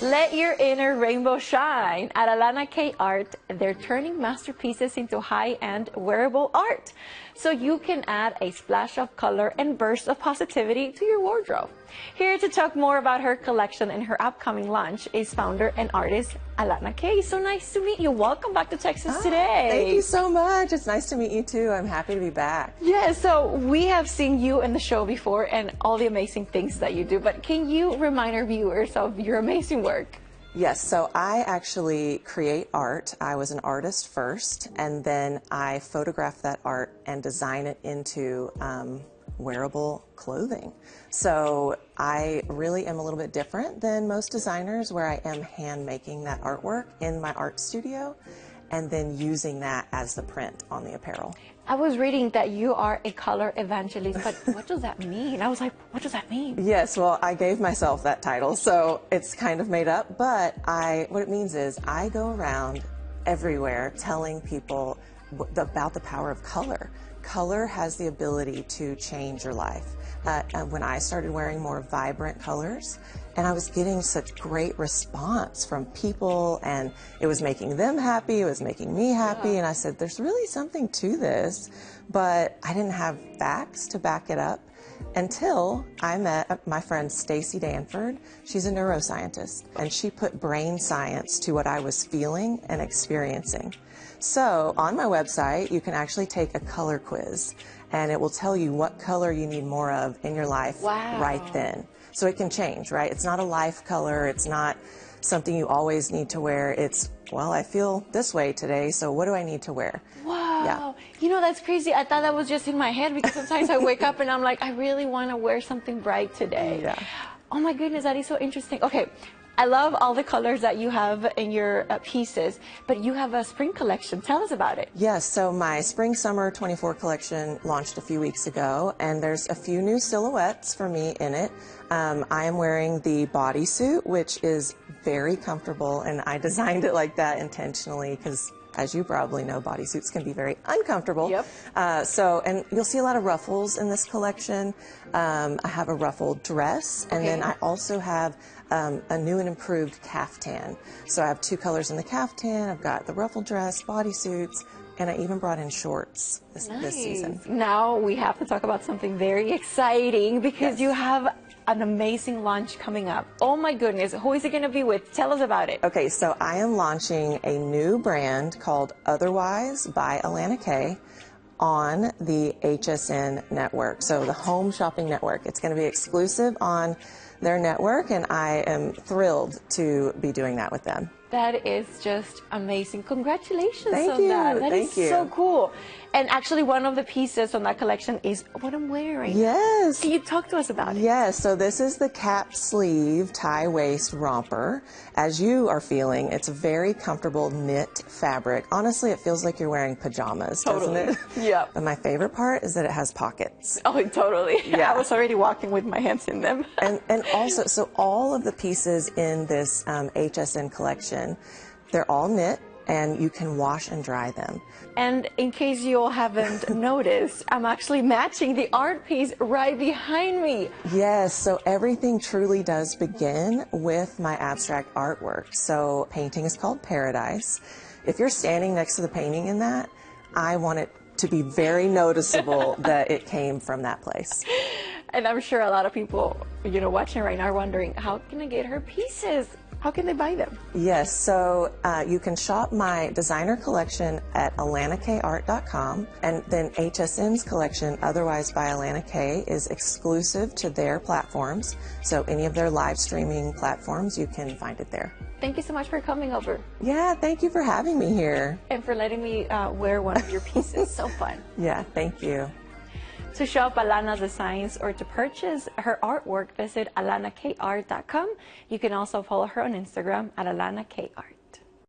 Let your inner rainbow shine. At Alana Kay Art, they're turning masterpieces into high-end wearable art, so you can add a splash of color and burst of positivity to your wardrobe. Here to talk more about her collection and her upcoming launch is founder and artist Alana Kay. So nice to meet you. Welcome back to Texas today. Thank you so much. It's nice to meet you too. I'm happy to be back. Yeah, so we have seen you in the show before and all the amazing things that you do, but can you remind our viewers of your amazing work? Yes, so I actually create art. I was an artist first, and then I photograph that art and design it into wearable clothing. So I really am a little bit different than most designers, where I am hand making that artwork in my art studio and then using that as the print on the apparel. I was reading that you are a color evangelist, but what does that mean? I was like, what does that mean? Yes, well, I gave myself that title, so it's kind of made up, but what it means is I go around everywhere telling people about the power of color. Color has the ability to change your life. When I started wearing more vibrant colors, and I was getting such great response from people, and it was making them happy, it was making me happy, and I said, there's really something to this, but I didn't have facts to back it up until I met my friend Stacy Danford. She's a neuroscientist, and she put brain science to what I was feeling and experiencing. So on my website, you can actually take a color quiz, and it will tell you what color you need more of in your life right then. So it can change, right? It's not a life color. It's not something you always need to wear. It's, well, I feel this way today, so what do I need to wear? Wow. Yeah. You know, that's crazy. I thought that was just in my head, because sometimes I wake up and I'm like, I really want to wear something bright today. Yeah. Oh my goodness, that is so interesting. Okay. I love all the colors that you have in your pieces, but you have a spring collection. Tell us about it. Yes, so my Spring Summer 24 collection launched a few weeks ago, and there's a few new silhouettes for me in it. I am wearing the bodysuit, which is very comfortable, and I designed it like that intentionally because, as you probably know, bodysuits can be very uncomfortable. Yep. And you'll see a lot of ruffles in this collection. I have a ruffled dress, and then I also have a new and improved caftan. So I have two colors in the caftan. I've got the ruffled dress, bodysuits, and I even brought in shorts this season. Now we have to talk about something very exciting, because you have an amazing launch coming up. Oh my goodness, who is it going to be with? Tell us about it. Okay, so I am launching a new brand called Othrwīs by Alana Kay on the HSN network, so the Home Shopping Network. It's going to be exclusive on their network, and I am thrilled to be doing that with them. That is just amazing. Congratulations Thank on you. that. That Thank is you. so cool. And actually, one of the pieces on that collection is what I'm wearing. Yes. Can you talk to us about it? Yes, so this is the cap sleeve tie waist romper. As you are feeling, it's a very comfortable knit fabric. Honestly, it feels like you're wearing pajamas, doesn't it? Yeah. But my favorite part is that it has pockets. Oh, totally. Yeah. I was already walking with my hands in them. And also, so all of the pieces in this HSN collection, they're all knit, and you can wash and dry them. And in case you all haven't noticed, I'm actually matching the art piece right behind me. Yes, so everything truly does begin with my abstract artwork. So painting is called Paradise. If you're standing next to the painting in that, I want it to be very noticeable that it came from that place. And I'm sure a lot of people, you know, watching right now are wondering, how can I get her pieces? How can they buy them? Yes, so you can shop my designer collection at alanakayart.com, and then HSN's collection, Othrwīs by Alana Kay, is exclusive to their platforms. So any of their live streaming platforms, you can find it there. Thank you so much for coming over. Yeah, thank you for having me here. And for letting me wear one of your pieces. So fun. Yeah, thank you. To shop Alana's designs or to purchase her artwork, visit alanakayart.com. You can also follow her on Instagram at Alana Kay Art.